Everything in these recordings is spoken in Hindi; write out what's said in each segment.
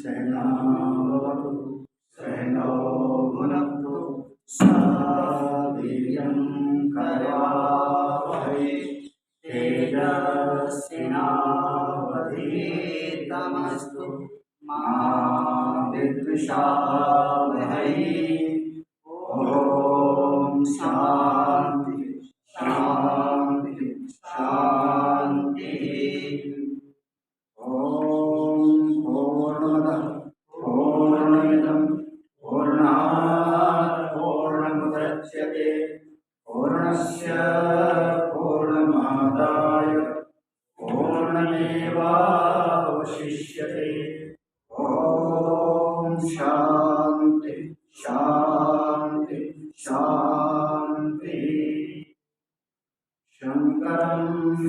सहनावतु सहनौ भुनक्तु सह वीर्यं करवावहै तेजस्विनावधीतमस्तु मा विद्विषावहै। ओम शांति शांति शांति। ओम पूर्णमदः पूर्णमिदं पूर्णात् पूर्णमुदच्यते पूर्णस्य पूर्णमादाय पूर्णमेवावशिष्यते। ओम शांति शांति शांति। शंकरं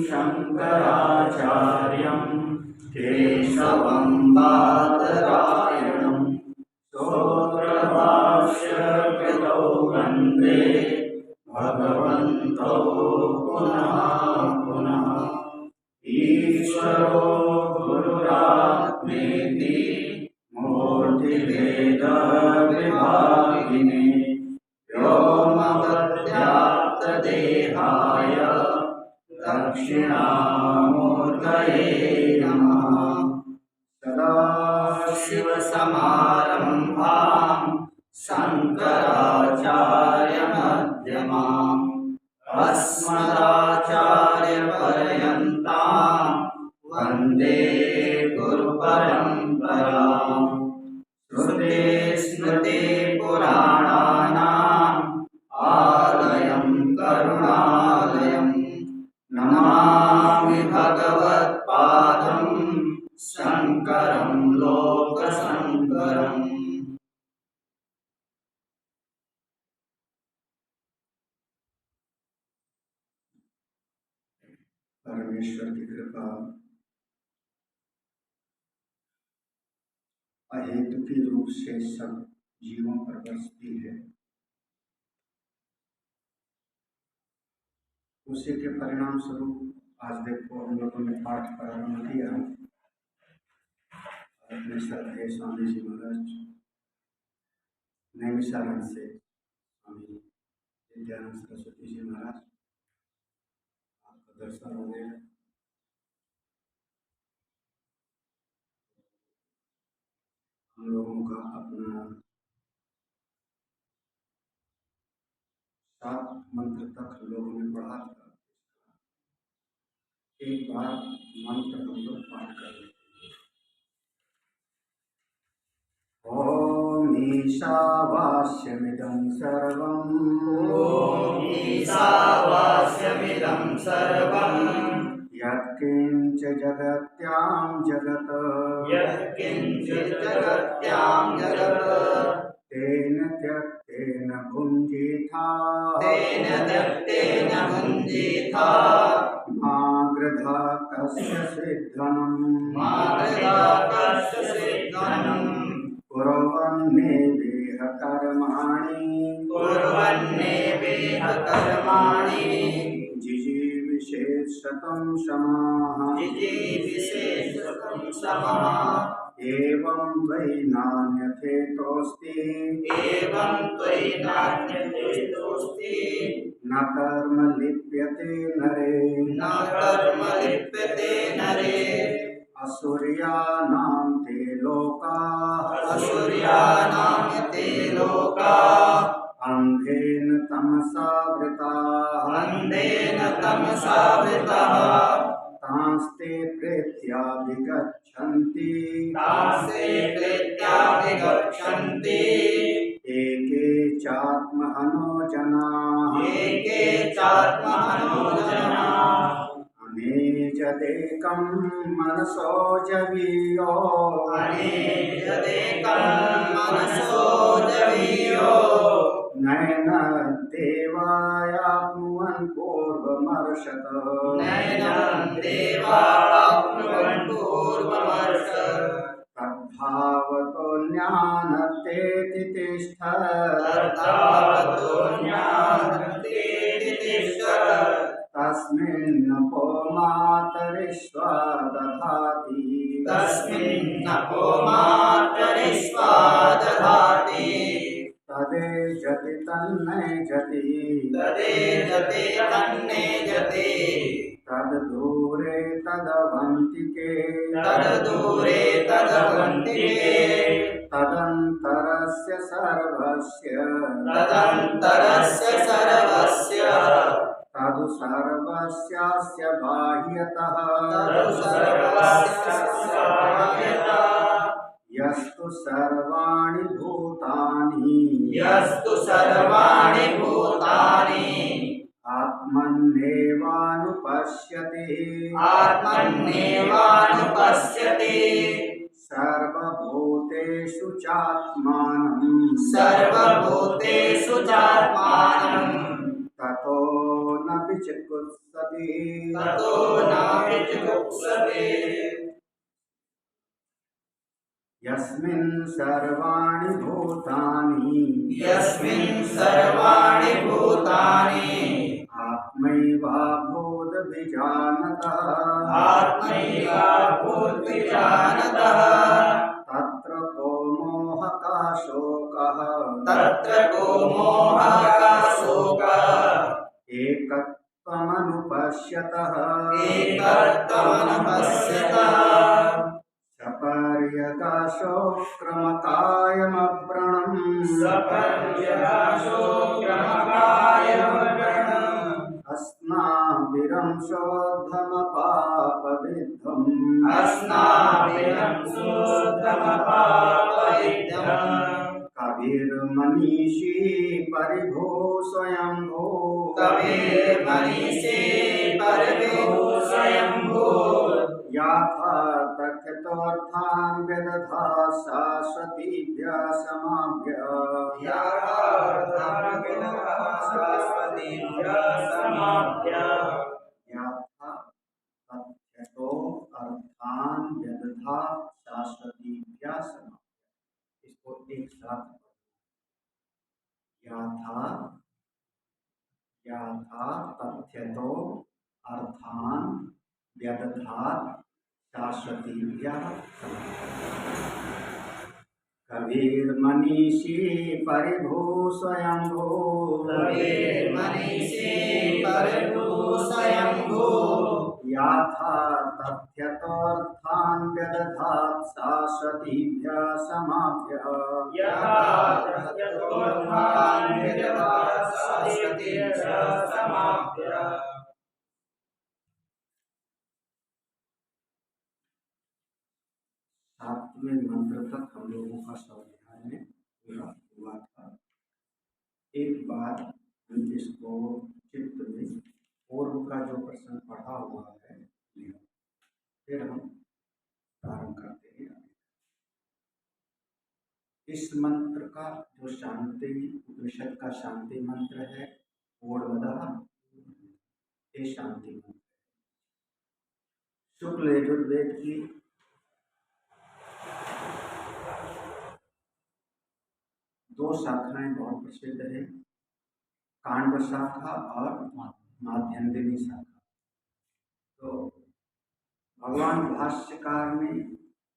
शंकराचार्यं केशवं बादरायणं सूत्रभाष्यकृतौ वन्दे भगवन्तौ पुनः पुनः। ईश्वरो गुरुरात्मेति मूर्तिभेदविभागिने व्योमवद्व्याप्तदेहाय दक्षिणामूर्तये नमः। सदाशिवसमारम्भां शङ्कराचार्यमध्यमाम् अस्मदाचार्यपर्यन्तां वन्दे गुरुपरम्पराम्। श्रुते स्मृते पुराणानाम् आलयं करुणालयं नमामि भगवत्पादं शङ्करं लोकशङ्करम्। परमेश्वर की कृपा अहेतुकी रूप से सब जीवों पर बरसती है। उसी के परिणाम स्वरूप आज देखो हम लोगों ने पाठ प्रारंभ किया। अपने श्रद्धेय स्वामी जी महाराज नैमिषारण्य से स्वामी विद्यानंद सरस्वती जी महाराज आपका दर्शन हो गया। हम लोगों का अपना 7 मंत्र तक हम लोगों ने पढ़ा था। एक बार मंत्र हम लोग पाठ कर लेते। ओम ईशावास्यमिदं सर्वं ओम ईशावास्यमिदं सर्वं यत्किंच जगत्यां जगत् यत्किंच जगत्यां जगत् तेन त्यक्तेन भुञ्जीथा तेन त्यक्तेन भुञ्जीथा मा गृधा कस्य सिद्धनं मा गृधा कस्य सिद्धनं कुर्वन्नेवेह कर्माणि कुर्वन्नेवेह कर्माणि जिजीविषेशतं समाः जिजीविषेशतं समः। एवं त्वयि नान्यथेतोऽस्ति एवं त्वयि नान्यथेतोऽस्ति न कर्म लिप्यते नरे न कर्म लिप्यते नरे। असुर्यानां ते लोकाः असुर्यानां ते लोकाः अन्धेन तमसावृताः अन्धेन तमसावृताः तांस्ते प्रेत्याभिगच्छन्ति तांस्ते प्रेत्याभिगच्छन्ति एके चात्महनो जनाः एके चात्महनो जनाः अनेजदेकं मनसो जवीयो अनेजदेकं मनसो जवीयो नैन देवायाप्नुवन् पूर्वमर्षत नैनं देवाप्नुवन् पूर्वमर्षत् तस्मिन्नपो मातरिश्वा दधाति तस्मिन्नपो मातरिश्वा दधाति तदेजति तन्नेजति तदेजते तन्नेजते तद्दूरे तदवन्तिके तद्दूरे तदवन्तिके तदन्तरस्य सर्वस्य तदु सर्वस्यास्य बाह्यतः यस्तु सर्वाणि भूतानि यस्तु सर्वाणि भूतानि आत्मन्नेवानुपश्यति आत्मन्नेवानुपश्यति सर्वभूतेषु चात्मानं सर्वभूतेषु चात्मानं ततो न विचिकित्सति ततो न विजुगुप्सते यस्मिन् सर्वाणि भूतानि यस्मिन् सर्वाणि भूतानि आत्मैवाभूतविजानतः आत्मैवाभूतविजानतः तत्र को मोहः शोकः तत्र को मोहः शोकः एकत्वमनुपश्यतः एकत्वमनुपश्यतः सपर्यगाशोक्रमकायमव्रणम् सपर्यगाशोक्रमकायमव्रणम् अस्नाभिरंशोद्धमपापविद्धम् अस्नाभिरंशोद्धमपापविद्धम् कविर्मनीषी परिभो स्वयंभो कविर्मनीषी परिभो स्वयंभो याथा तथ्यतोऽर्थान् व्यदधात् शाश्वतीभ्यः समाभ्यः याथा तथ्यतो अर्थान् व्यदधात् शाश्वतीभ्यः समाभ्यः। इसको एक साथ याथा याथा तथ्यतो अर्थान् व्यदधात् शाश्वतीभ्यः कविर्मनीषी परिभो स्वयंभो कविर्मनीषी परिभो स्वयंभो याथा तथ्यतोऽर्थान् व्यदधात् शाश्वतीभ्यः समाभ्यः यथा तथ्यतोऽर्थान् व्यदधात् शाश्वतीभ्यः समाभ्यः। सातवें मंत्र तक हम लोगों का स्वाध्याय में पूरा हुआ था। एक बार हम इसको चित्त में पूर्व का जो प्रश्न पढ़ा हुआ है लिया, फिर हम प्रारंभ करते हैं। इस मंत्र का जो शांति उपनिषद का शांति मंत्र है ऊर्ध्वः, ये शांति मंत्र शुक्ल यजुर्वेद की दो शाखाएं बहुत प्रसिद्ध है, कांड शाखा और माध्यन्दिनी शाखा। तो भगवान भाष्यकार ने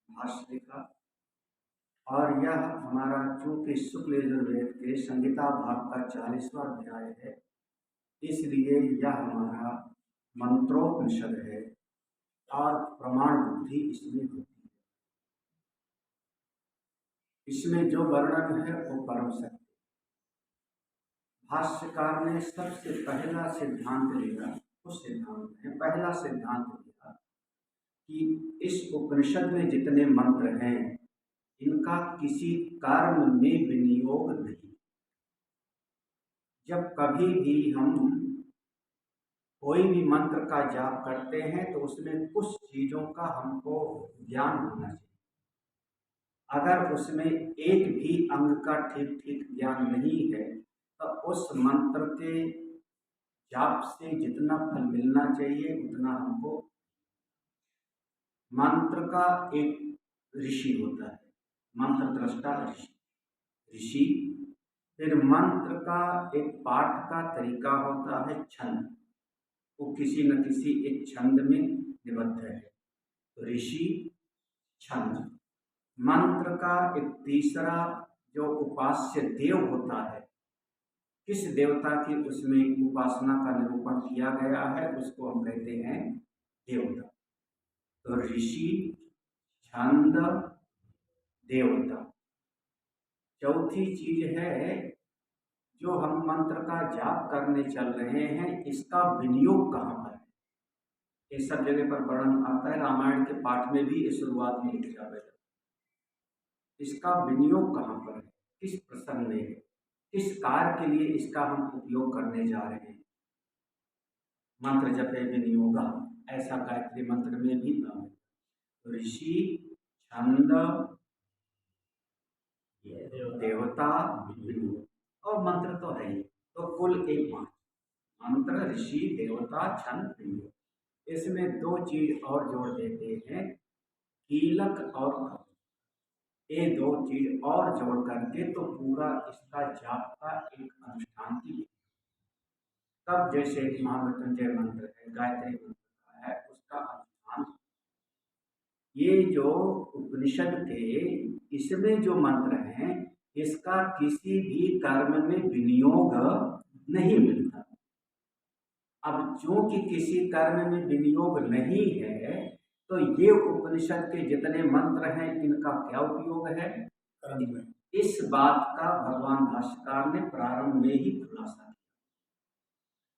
भाष्य लिखा और यह हमारा चूंकि शुक्ल यजुर्वेद के संहिता भाग का 40वां अध्याय है, इसलिए यह हमारा मंत्रोपनिषद है और प्रमाण बुद्धि इसमें होती है। इसमें जो वर्णन है वो परम सत्य। भाष्यकार ने सबसे पहला सिद्धांत लिया, उस सिद्धांत में पहला सिद्धांत लिया कि इस उपनिषद में जितने मंत्र हैं इनका किसी कर्म में विनियोग नहीं। जब कभी भी हम कोई भी मंत्र का जाप करते हैं तो उसमें कुछ चीजों का हमको ज्ञान होना चाहिए। अगर उसमें एक भी अंग का ठीक ठीक ज्ञान नहीं है तो उस मंत्र के जाप से जितना फल मिलना चाहिए उतना हमको। मंत्र का एक ऋषि होता है, मंत्र दृष्टा ऋषि। फिर मंत्र का एक पाठ का तरीका होता है छंद, वो किसी न किसी एक छंद में निबद्ध है। तो ऋषि, छंद, मंत्र का एक तीसरा जो उपास्य देव होता है, किस देवता की उसमें उपासना का निरूपण किया गया है, उसको हम कहते हैं देवता। तो ऋषि, छंद, देवता। चौथी चीज है, जो हम मंत्र का जाप करने चल रहे हैं, इसका विनियोग कहाँ पर है? ये सब जगह पर वर्णन आता है, रामायण के पाठ में भी ये शुरुआत में लिखा जाएगा। इसका विनियोग कहाँ पर है, किस प्रसंग में है, किस कार्य के लिए इसका हम उपयोग करने जा रहे हैं? मंत्र जपे विनियोग, ऐसा गायत्री मंत्र में भी नाम है। ऋषि, छंद, देवता, विनियोग, और मंत्र तो है ही। तो कुल एक मंत्र, ऋषि, देवता, छंद, विनियोग। इसमें दो चीज और जोड़ देते हैं, कीलक और कवच। ये दो चीज और जोड़ करके तो पूरा इसका जाप का एक अनुष्ठान की। तब जैसे महामृत्युंजय मंत्र है, गायत्री मंत्र का है, उसका अनुष्ठान। ये जो उपनिषद के इसमें जो मंत्र हैं, इसका किसी भी कर्म में विनियोग नहीं मिलता। अब चूंकि किसी कर्म में विनियोग नहीं है, तो ये उपनिषद के जितने मंत्र हैं, इनका क्या उपयोग है? कर्म में। इस बात का भगवान भाष्यकार ने प्रारंभ में ही खुलासा किया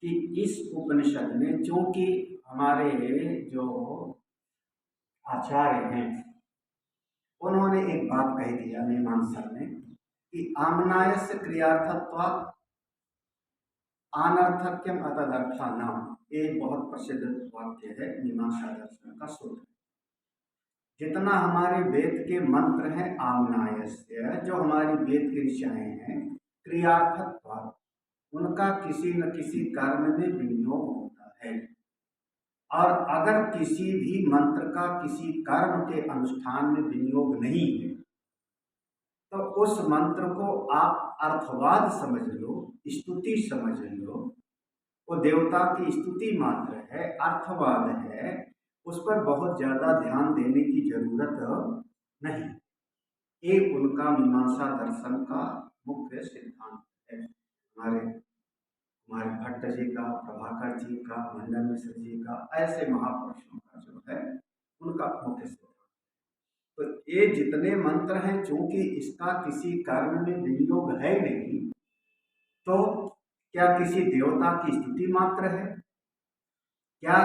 कि इस उपनिषद में चूंकि हमारे जो आचार्य हैं, उन्होंने एक बात कह दिया मीमांसा में कि आमनायस्य क्रियार्थत्वात् अनर्थक्यम अतदर्थानाम। एक बहुत प्रसिद्ध वाक्य है मीमांसा दर्शन का सूत्र। जितना हमारे वेद के मंत्र हैं, आमनायस्य, जो हमारी वेद की ऋचाएं हैं, क्रियार्थत्वात्, उनका किसी न किसी कर्म में विनियोग होता है। और अगर किसी भी मंत्र का किसी कर्म के अनुष्ठान में विनियोग नहीं है, तो उस मंत्र को आप अर्थवाद समझ लो, स्तुति समझ लो। वो देवता की स्तुति मात्र है, अर्थवाद है, उस पर बहुत ज्यादा ध्यान देने की जरूरत नहीं। ये उनका मीमांसा दर्शन का मुख्य सिद्धांत है। हमारे भट्ट जी का, प्रभाकर जी का, मंडन मिश्र जी का, ऐसे महापुरुषों का जो है उनका मुख्य सिद्धांत। तो ये जितने मंत्र हैं, चूंकि इसका किसी कर्म में विनियोग है नहीं, तो क्या किसी देवता की स्तुति मात्र है, क्या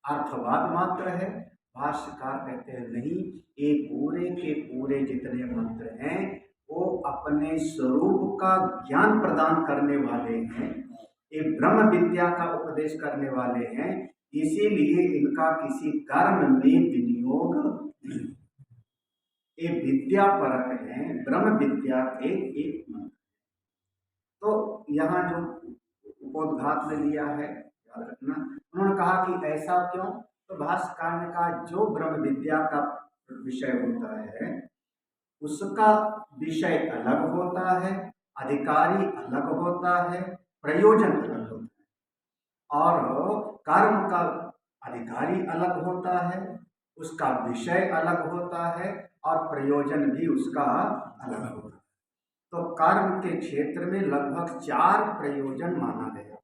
अर्थवाद मात्र है? भाष्यकार कहते हैं नहीं, ये पूरे के पूरे जितने मंत्र हैं, वो अपने स्वरूप का ज्ञान प्रदान करने वाले हैं, ये ब्रह्म विद्या का उपदेश करने वाले हैं। इसीलिए इनका किसी कर्म में विनियोग नहीं। ये विद्या परक है, ब्रह्म विद्या के एक मंत्र। तो यहाँ जो उपोद्घात में लिया है, याद रखना। उन्होंने कहा कि ऐसा क्यों? तो भाष्यकार ने कहा, जो ब्रह्म विद्या का विषय होता है, उसका विषय अलग होता है, अधिकारी अलग होता है, प्रयोजन अलग होता है। और कर्म का अधिकारी अलग होता है, उसका विषय अलग होता है, और प्रयोजन भी उसका अलग होता है। तो कर्म के क्षेत्र में लगभग 4 प्रयोजन माना गया।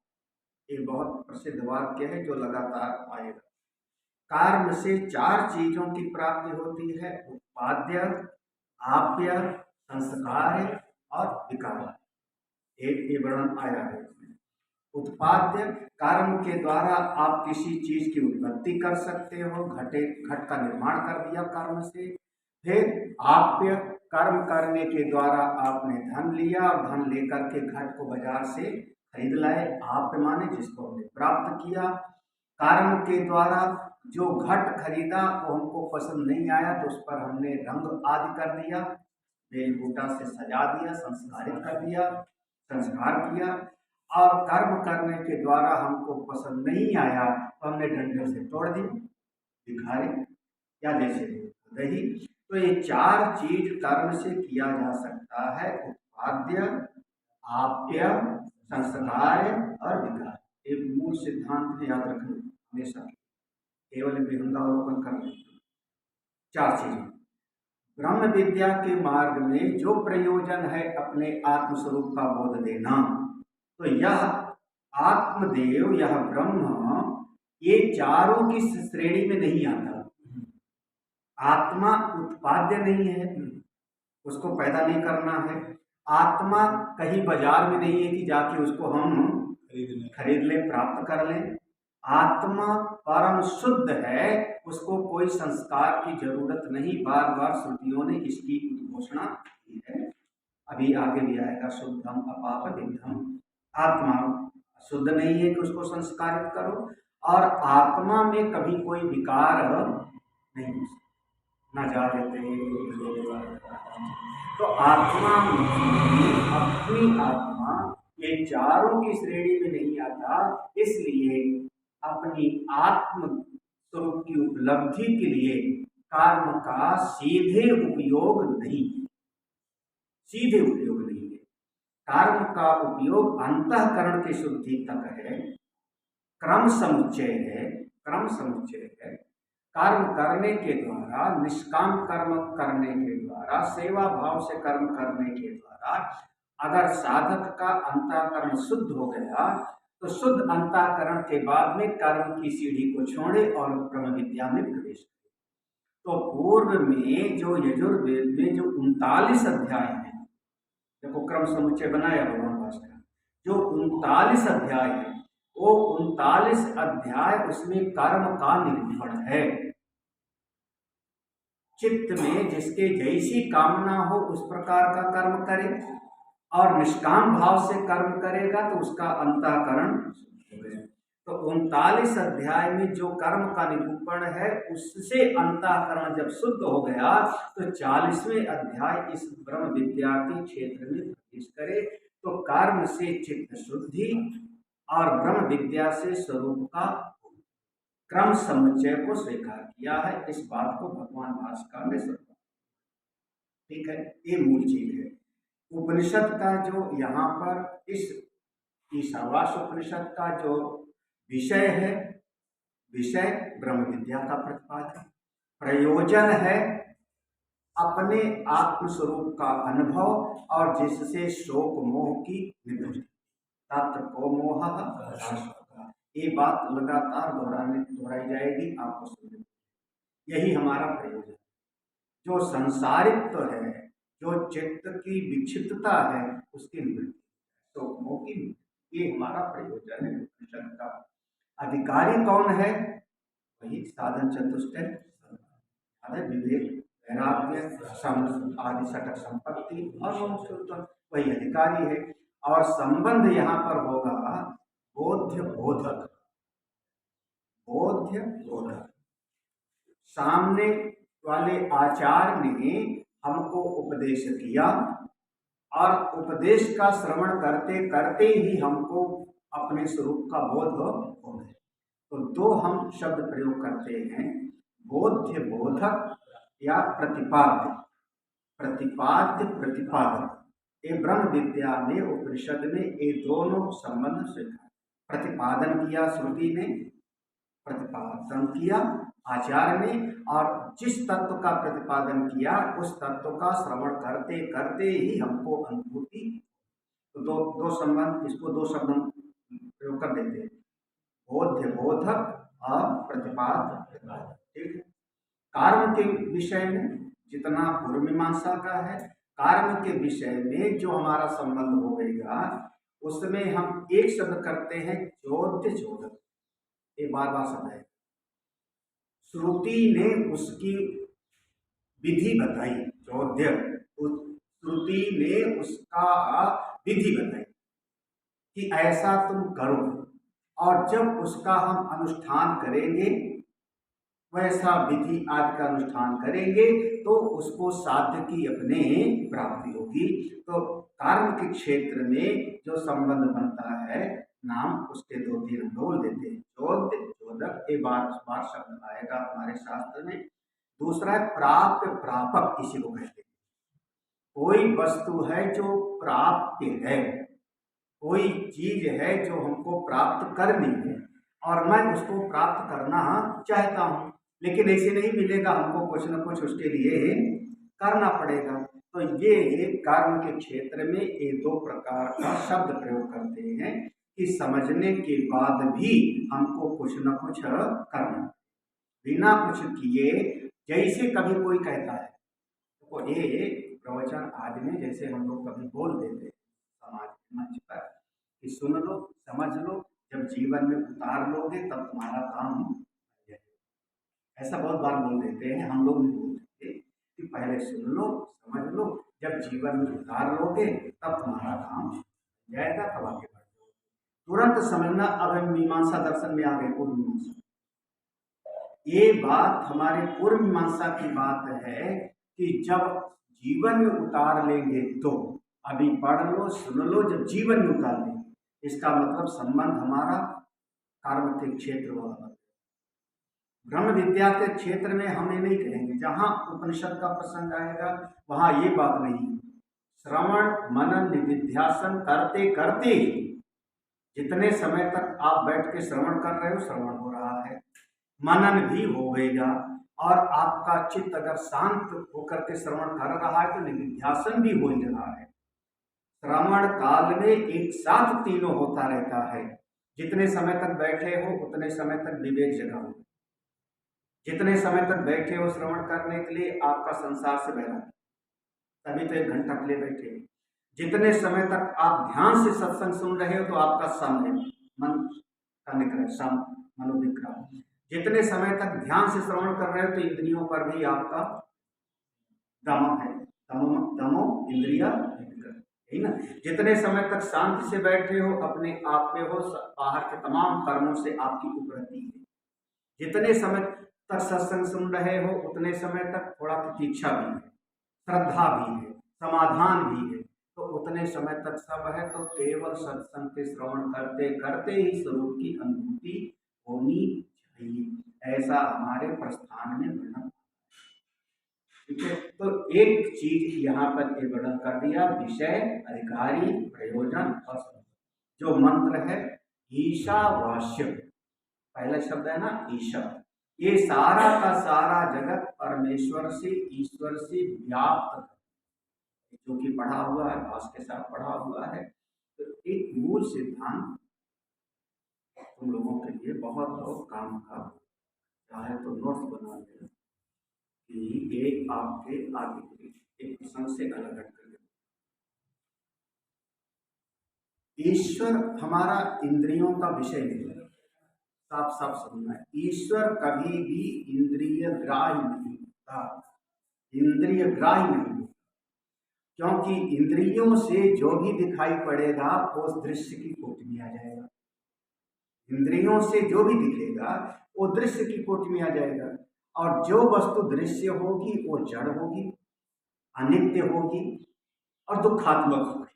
ये बहुत प्रसिद्ध वाक्य है जो लगातार आएगा। कर्म से 4 चीजों की प्राप्ति होती है, उत्पाद्य, आप्य, संस्कार और विकार। एक वर्णन आया है इसमें। उत्पाद्य, कर्म के द्वारा आप किसी चीज की उत्पत्ति कर सकते हो, घट का निर्माण कर दिया कर्म से। फिर आप्य, कर्म करने के द्वारा आपने धन लिया और धन लेकर के घट को बाजार से खरीद लाए, आप्य माने जिसको हमने प्राप्त किया। कर्म के द्वारा जो घट खरीदा वो हमको पसंद नहीं आया, तो उस पर हमने रंग आदि कर दिया, बेलबूटा से सजा दिया, संस्कारित कर दिया, संस्कार किया। और कर्म करने के द्वारा हमको पसंद नहीं आया तो हमने डंडे से तोड़ दिया, भिखारी या जैसे दही। तो ये 4 चीज कर्म से किया जा सकता है, उत्पाद्य, आप्य, संस्कार और विकार। एक मूल सिद्धांत है, याद रखना हमेशा, केवल विहंगावलोकन कर रहे। 4 चीजें। ब्रह्म विद्या के मार्ग में जो प्रयोजन है अपने आत्मस्वरूप का बोध देना, तो यह आत्मदेव, यह ब्रह्म, ये चारों की श्रेणी में नहीं आता। आत्मा उत्पाद्य नहीं है, उसको पैदा नहीं करना है। आत्मा कहीं बाजार में नहीं है कि जाके उसको हम खरीद लें, प्राप्त कर लें। आत्मा परम शुद्ध है, उसको कोई संस्कार की जरूरत नहीं। बार बार श्रुतियों ने इसकी घोषणा की है, अभी आगे भी आएगा। शुद्धम अपाप विद्धम, आत्मा शुद्ध नहीं है कि उसको संस्कारित करो, और आत्मा में कभी कोई विकार नहीं हो सकता, न जायते। तो आत्मा अपनी आत्मा ये चारों की श्रेणी में नहीं आता, इसलिए अपनी आत्म स्वरूप की उपलब्धि के लिए कर्म का सीधे उपयोग नहीं है। कर्म का उपयोग अंतःकरण की शुद्धि तक है, क्रम समुच्चय है। कर्म करने के द्वारा, निष्काम कर्म करने के द्वारा, सेवा भाव से कर्म करने के द्वारा अगर साधक का अंतःकरण शुद्ध हो गया, तो शुद्ध अंतःकरण के बाद में कर्म की सीढ़ी को छोड़े और ब्रह्म विद्या में प्रवेश करे। तो पूर्व में जो यजुर्वेद में जो 39 अध्याय हैं, देखो क्रम समुच्चय बनाया भगवान भास्कर, जो 39 अध्याय है, वो 39 अध्याय उसमें कर्म का निरूपण है। चित्त में जिसके जैसी कामना हो उस प्रकार का कर्म करे, और निष्काम भाव से कर्म करेगा तो उसका अंतःकरण शुद्ध हो गया। तो 39 अध्याय में जो कर्म का निरूपण है, उससे अंतःकरण जब शुद्ध हो गया, तो 40वें अध्याय इस ब्रह्म विद्या के क्षेत्र में प्रवेश करे। तो कर्म से चित्त शुद्धि और ब्रह्म विद्या से स्वरूप का क्रम समुच्चय को स्वीकार किया है। इस बात को भगवान भास्कर ने समझा। ठीक है, ये मूल चीज है। उपनिषद का जो यहाँ पर इस ईशावास उपनिषद का जो विषय है, विषय ब्रह्म विद्या का प्रतिपादन, प्रयोजन है अपने आत्मस्वरूप का अनुभव, और जिससे शोक मोह की निवृत्ति, तत्र को मोह। ये बात लगातार दोहराई जाएगी, आपको समझ, यही हमारा प्रयोजन। जो संसारित्व है, जो चित्त की विक्षिप्तता है, उसकी निवृत्ति, शोक मोह की निवृत्ति, ये हमारा प्रयोजन है उपनिषद का। अधिकारी कौन है? वही साधन चतुष्टय, विवेक, वैराग्य, सम आदि षटक संपत्ति और मोक्षोत्तर, वही अधिकारी है। और संबंध यहाँ पर होगा बोध्य बोधक। सामने वाले आचार्य ने हमको उपदेश किया, और उपदेश का श्रवण करते करते ही हमको अपने स्वरूप का बोध हो गया। तो दो हम शब्द प्रयोग करते हैं, बोध्य बोधक या प्रतिपाद्य प्रतिपादक। ये ब्रह्म विद्या में, उपनिषद में ये दोनों संबंध स्वीकार। प्रतिपादन किया श्रुति ने, प्रतिपादन किया आचार्य ने, और जिस तत्व का प्रतिपादन किया उस तत्व का श्रवण करते करते ही हमको अनुभूति। तो दो संबंध, इसको दो शब्द प्रयोग कर देते हैं, बोध्य बोधक और प्रतिपादक। ठीक है। कर्म के विषय में जितना पूर्व मीमांसा का है, कर्म के विषय में जो हमारा संबंध हो गएगा, उसमें हम एक शब्द करते हैं चोद्य चोदक। ये बार बार शब्द है, श्रुति ने उसकी विधि बताई, चौद्य, श्रुति ने उसका विधि बताई कि ऐसा तुम करो, और जब उसका हम अनुष्ठान करेंगे, वैसा विधि आदि का अनुष्ठान करेंगे, तो उसको साध्य की अपने प्राप्ति होगी। तो कर्म के क्षेत्र में जो संबंध बनता है, नाम उसके दो तीन बोल देते हैं, चौद्य चोदक। एक बार शब्द आएगा हमारे शास्त्र में। दूसरा है प्राप्य प्रापक, इसी को कहते हैं। कोई वस्तु है जो प्राप्य है, कोई चीज है जो हमको प्राप्त करनी है और मैं उसको प्राप्त करना चाहता हूँ, लेकिन ऐसे नहीं मिलेगा, हमको कुछ न कुछ उसके लिए करना पड़ेगा। तो ये कर्म के क्षेत्र में ये दो प्रकार का शब्द प्रयोग करते हैं कि समझने के बाद भी हमको कुछ न कुछ करना, बिना कुछ किए। जैसे कभी कोई कहता है, तो ये प्रवचन आदि में जैसे हम लोग कभी बोल देते हैं समाज मंच पर कि सुन लो, समझ लो, जब जीवन में उतार लोगे तब तुम्हारा काम हो जाएगा। ऐसा बहुत बार बोल देते हैं, हम लोग भी बोलते हैं कि पहले सुन लो, समझ लो, जब जीवन में उतार लोगे तब तुम्हारा काम हो जाएगा, तब आगे बढ़ जाओगे। तुरंत समझना। अब हम मीमांसा दर्शन में आ गए, पूर्व मीमांसा। ये बात हमारे पूर्व मीमांसा की बात है कि जब जीवन में उतार लेंगे तो, अभी पढ़ लो, सुन लो, जब जीवन में उतार लेंगे, इसका मतलब संबंध हमारा कर्म के क्षेत्र वाला। ब्रह्म विद्या के क्षेत्र में हम ये नहीं कहेंगे, जहां उपनिषद का प्रसंग आएगा वहां ये बात नहीं है। श्रवण मनन निधिध्यासन करते करते ही, जितने समय तक आप बैठ के श्रवण कर रहे हो, श्रवण हो रहा है, मनन भी होगा, और आपका चित्त अगर शांत होकर के श्रवण कर रहा है तो निधिध्यासन भी हो ही रहा है। श्रवण काल में एक साथ तीनों होता रहता है। जितने समय तक बैठे हो उतने समय तक विवेक जगाओ, जितने समय तक बैठे हो श्रवण करने के लिए आपका संसार से बहरा, तभी तो 1 घंटा के लिए बैठे। जितने समय तक आप ध्यान से सत्संग सुन रहे हो तो आपका सम है, मन का निग्रह, सम मनोनिग्रह। जितने समय तक ध्यान से श्रवण कर रहे हो तो इंद्रियों पर भी आपका दम है, दमो इंद्रिया है ना। जितने समय तक शांति से बैठे हो, अपने आप में हो, बाहर के तमाम कर्मों से आपकी उपरति है। जितने समय तक सत्संग सुन रहे हो उतने समय तक थोड़ा प्रतीक्षा भी है, श्रद्धा भी है, समाधान भी है, तो उतने समय तक सब है। तो केवल सत्संग के श्रवण करते करते ही स्वरूप की अनुभूति होनी चाहिए, ऐसा हमारे प्रस्थान में वर्णन। ठीक है, तो एक चीज यहाँ पर ये वर्णन कर दिया, विषय, अधिकारी, प्रयोजन और जो मंत्र है ईशावास्य, पहला शब्द है ना ईशा, ये सारा का सारा जगत परमेश्वर से, ईश्वर से व्याप्त है, जो कि पढ़ा हुआ है, भाष के साथ पढ़ा हुआ है। तो एक मूल सिद्धांत तुम लोगों के लिए बहुत बहुत काम का, चाहे तो नोट्स बना लेना कि एक आपके आगे एक प्रसंग से अलग हट कर, ईश्वर हमारा इंद्रियों का विषय नहीं है, साफ साफ समझना है। ईश्वर कभी भी इंद्रिय ग्राह्य नहीं होता, इंद्रिय ग्राह्य नहीं होता, क्योंकि इंद्रियों से जो भी दिखाई पड़ेगा वो दृश्य की कोटि में आ जाएगा। इंद्रियों से जो भी दिखेगा वो दृश्य की कोटि में आ जाएगा, और जो वस्तु दृश्य होगी वो जड़ होगी, अनित्य होगी और दुखात्मक होगी।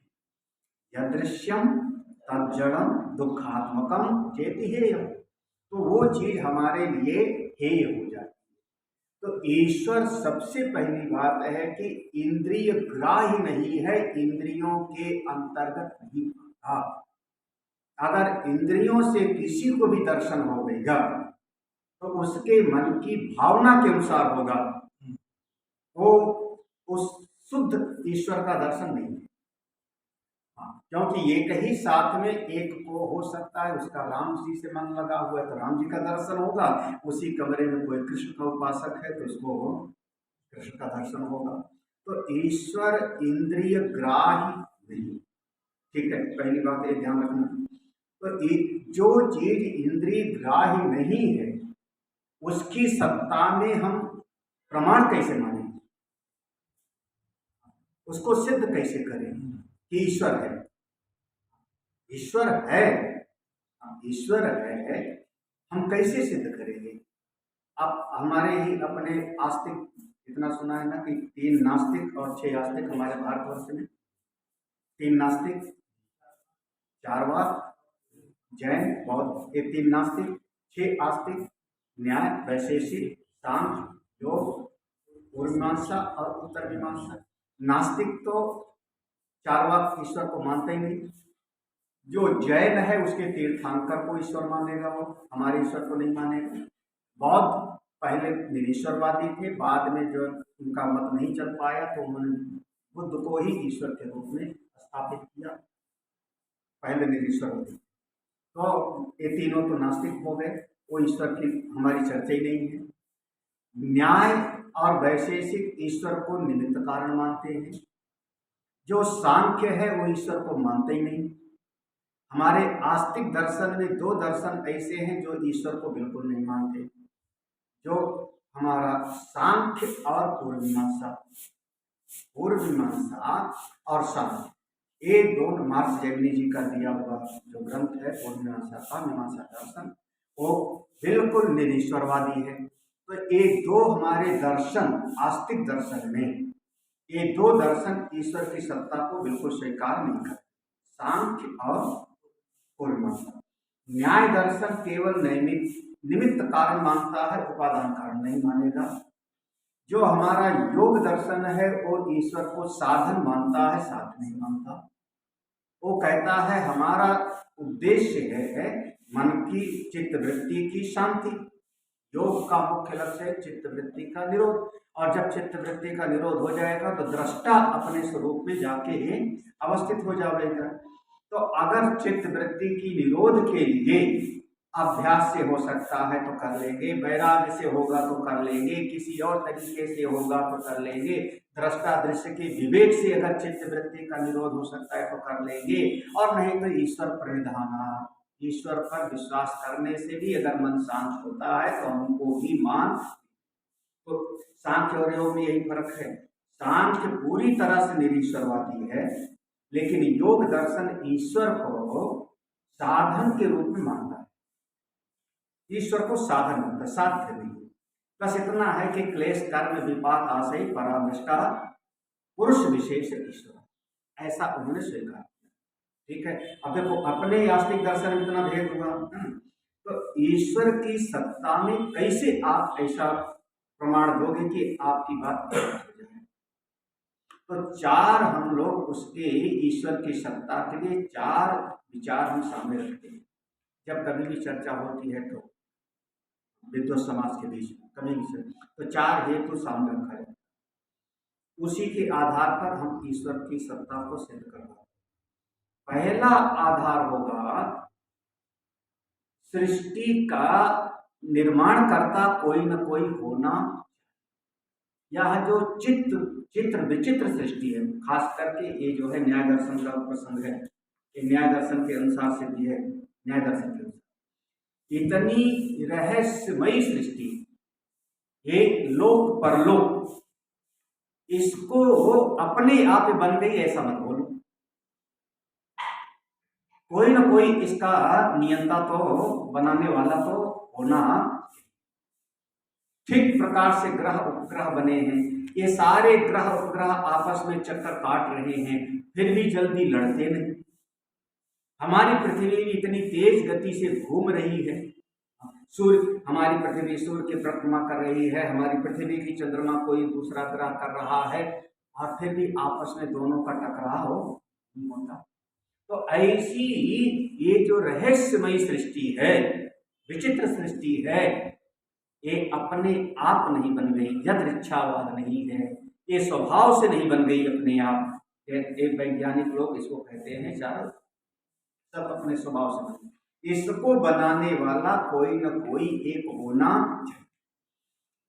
यदृश्यम तज्जड़म दुखात्मकम चेति हेयम, तो वो चीज हमारे लिए हेय हो जाती है। तो ईश्वर सबसे पहली बात है कि इंद्रिय ग्राह्य नहीं है, इंद्रियों के अंतर्गत नहीं आता। अगर इंद्रियों से किसी को भी दर्शन होगा तो उसके मन की भावना के अनुसार होगा, वो उस शुद्ध ईश्वर का दर्शन नहीं है। क्योंकि एक ही साथ में एक को हो सकता है, उसका राम जी से मन लगा हुआ है तो राम जी का दर्शन होगा, उसी कमरे में कोई कृष्ण का उपासक है तो उसको कृष्ण का दर्शन होगा। तो ईश्वर इंद्रिय ग्राह्य नहीं, ठीक है, पहली बात ये ध्यान रखना। तो जो चीज इंद्रिय ग्राह्य नहीं है उसकी सत्ता में हम प्रमाण कैसे मानेंगे, उसको सिद्ध कैसे करें कि ईश्वर है? ईश्वर है, ईश्वर है, हम कैसे सिद्ध करेंगे? आप हमारे ही अपने आस्तिक, इतना सुना है ना कि 3 नास्तिक और 6 आस्तिक हमारे भारतवर्ष में, 3 नास्तिक, 4 वाद, जैन, बौद्ध, ये 3 नास्तिक, 6 आस्तिक, न्याय, वैशेषिक, सांख्य, योग, पूर्व मीमांसा और उत्तर मीमांसा। नास्तिक तो 4 वाद ईश्वर को मानते ही नहीं, जो जैन है उसके तीर्थंकर को ईश्वर मानेगा, वो हमारे ईश्वर को नहीं मानेगा। बौद्ध पहले निरीश्वरवादी थे, बाद में जो उनका मत नहीं चल पाया तो उन्होंने बुद्ध को ही ईश्वर के रूप में स्थापित किया, पहले निरीश्वरवादी। तो ये तीनों तो नास्तिक हो गए, वो ईश्वर की हमारी चर्चा ही नहीं है। न्याय और वैशेषिक ईश्वर को निमित्त कारण मानते हैं। जो सांख्य है वो ईश्वर को मानते ही नहीं। हमारे आस्तिक दर्शन में दो दर्शन ऐसे हैं जो ईश्वर को बिल्कुल नहीं मानते, जो हमारा सांख्य और पूर्वमीमांसा। पूर्वमीमांसा और सांख्य ये दोनों मार्क जैमिनी जी का दिया हुआ जो ग्रंथ है पूर्वमीमांसा का मीमांसा दर्शन, वो बिल्कुल निरीश्वरवादी है। तो ये दो हमारे दर्शन आस्तिक दर्शन में ये दो दर्शन ईश्वर की सत्ता को बिल्कुल स्वीकार नहीं करते, सांख्य और पूर्वमीमांसा। न्याय दर्शन केवल निमित्त कारण मानता है, उपादान कारण नहीं मानेगा। जो हमारा योग दर्शन है वो ईश्वर को साधन मानता है, साधन नहीं मानता। वो कहता है हमारा उद्देश्य है मन की चित्तवृत्ति की शांति। योग का मुख्य लक्ष्य है चित्तवृत्ति का निरोध, और जब चित्तवृत्ति का निरोध हो जाएगा तो दृष्टा अपने स्वरूप में जाके अवस्थित हो जाएगा। तो अगर चित्तवृत्ति की निरोध के लिए अभ्यास से हो सकता है तो कर लेंगे, वैराग्य से होगा तो कर लेंगे, किसी और तरीके से होगा तो कर लेंगे, दृष्टा दृश्य के विवेक से अगर चित्तवृत्ति का निरोध हो सकता है तो कर लेंगे, और नहीं तो ईश्वर प्रणिधाना, ईश्वर पर विश्वास करने से भी अगर मन शांत होता है तो हमको भी मान। तो सांख्य और योग में यही फर्क है। सांख्य पूरी तरह से निरीश्वरवादी है, लेकिन योग दर्शन ईश्वर को साधन के रूप में मानता है, ईश्वर को साधन मानता है, साध्य नहीं। बस इतना है कि क्लेश कर्म विपाक आशय परामृष्टा पुरुष विशेष ईश्वर, ऐसा उन्होंने स्वीकार किया। ठीक है, अब देखो अपने आस्तिक दर्शन में इतना भेद हुआ, तो ईश्वर की सत्ता में कैसे आप ऐसा प्रमाण दोगे कि आपकी बात हो जाए? तो चार हम लोग उसके ईश्वर की सत्ता के लिए चार विचार हम सामने रखते हैं। जब कभी भी चर्चा होती है तो विद्वत समाज के बीच में कभी भी तो चार हेतु सामने रखा है, उसी के आधार पर हम ईश्वर की सत्ता को सिद्ध करना। पहला आधार होगा सृष्टि का निर्माण करता कोई न कोई होना। यह जो चित्र विचित्र सृष्टि है, खास करके ये जो है न्याय दर्शन का प्रसंग है, ये न्याय दर्शन के अनुसार से भी है। न्याय दर्शन के अनुसार इतनी रहस्यमयी सृष्टि, एक लोक परलोक, इसको अपने आप बन गई ऐसा मत बोलो। कोई ना कोई इसका नियंता तो बनाने वाला तो होना। ठीक प्रकार से ग्रह उपग्रह बने हैं, ये सारे ग्रह उपग्रह आपस में चक्कर काट रहे हैं, फिर भी जल्दी लड़ते नहीं। हमारी पृथ्वी भी इतनी तेज गति से घूम रही है, सूर्य हमारी पृथ्वी सूर्य की परिक्रमा कर रही है, हमारी पृथ्वी की चंद्रमा कोई दूसरा ग्रह कर रहा है, और फिर भी आपस में दोनों का टकराव नहीं होता। तो ऐसी ये जो रहस्यमयी सृष्टि है, विचित्र सृष्टि है, ये अपने आप नहीं बन गई, यदृच्छावाद नहीं है, ये स्वभाव से नहीं बन गई अपने आप। एक वैज्ञानिक लोग इसको कहते हैं चार सब अपने स्वभाव से बने। इसको बनाने वाला कोई न कोई एक होना चाहिए,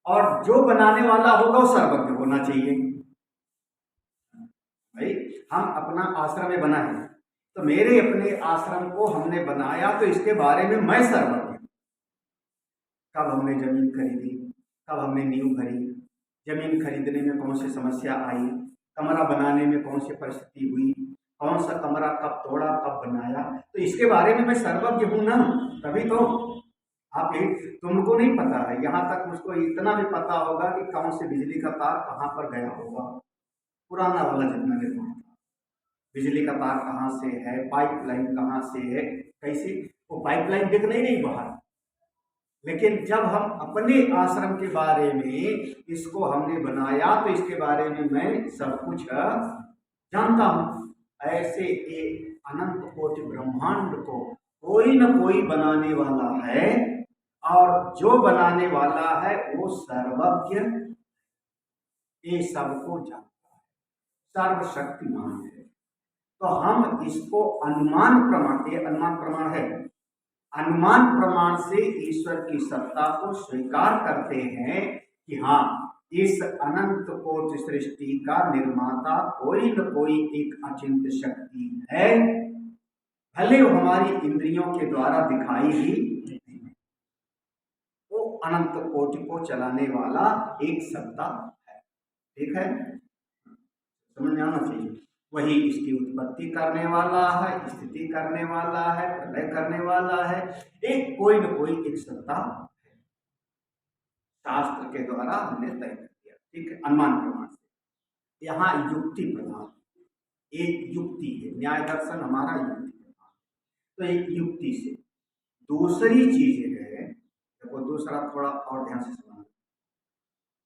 और जो बनाने वाला होगा वो सर्वज्ञ होना चाहिए। भाई हम अपना आश्रम में बना है, तो मेरे अपने आश्रम को हमने बनाया तो इसके बारे में मैं सर्वज्ञ। कब हमने जमीन खरीदी, कब हमने नींव भरी, जमीन खरीदने में कौन सी समस्या आई, कमरा बनाने में कौन सी परिस्थिति हुई, कौन सा कमरा कब तोड़ा कब बनाया, तो इसके बारे में मैं सर्वज्ञ हूं ना। तभी तो आप तुमको नहीं पता है, यहाँ तक मुझको इतना भी पता होगा कि कौन से बिजली का तार कहाँ पर गया होगा, पुराना वाला जितना निर्माण था, बिजली का तार कहाँ से है, पाइपलाइन कहाँ से है, कैसे वो पाइपलाइन दिख नहीं रही बाहर। लेकिन जब हम अपने आश्रम के बारे में इसको हमने बनाया तो इसके बारे में मैं सब कुछ जानता हूँ। ऐसे अनंत कोटि ब्रह्मांड को कोई न कोई बनाने वाला है, और जो बनाने वाला है वो सर्वज्ञ, ये सबको जानता है, सर्वशक्तिमान है। तो हम इसको अनुमान प्रमाण, ये अनुमान प्रमाण है, अनुमान प्रमाण से ईश्वर की सत्ता को स्वीकार करते हैं कि हाँ, इस अनंत कोटि सृष्टि का निर्माता कोई न कोई एक अचिंत्य शक्ति है, भले वो हमारी इंद्रियों के द्वारा दिखाई ही नहीं, वो अनंत कोटि को चलाने वाला एक सत्ता है। ठीक है, समझ में आना चाहिए। वही इसकी उत्पत्ति करने वाला है, स्थिति करने वाला है, प्रलय करने वाला है, एक कोई न कोई एक सत्ता है। शास्त्र के द्वारा हमने तय कर दिया। ठीक है, अनुमान प्रमाण से। यहाँ युक्ति प्रधान, एक युक्ति है, न्याय दर्शन हमारा युक्ति प्रधान, तो एक युक्ति से। दूसरी चीज है, देखो दूसरा थोड़ा और ध्यान से समझ,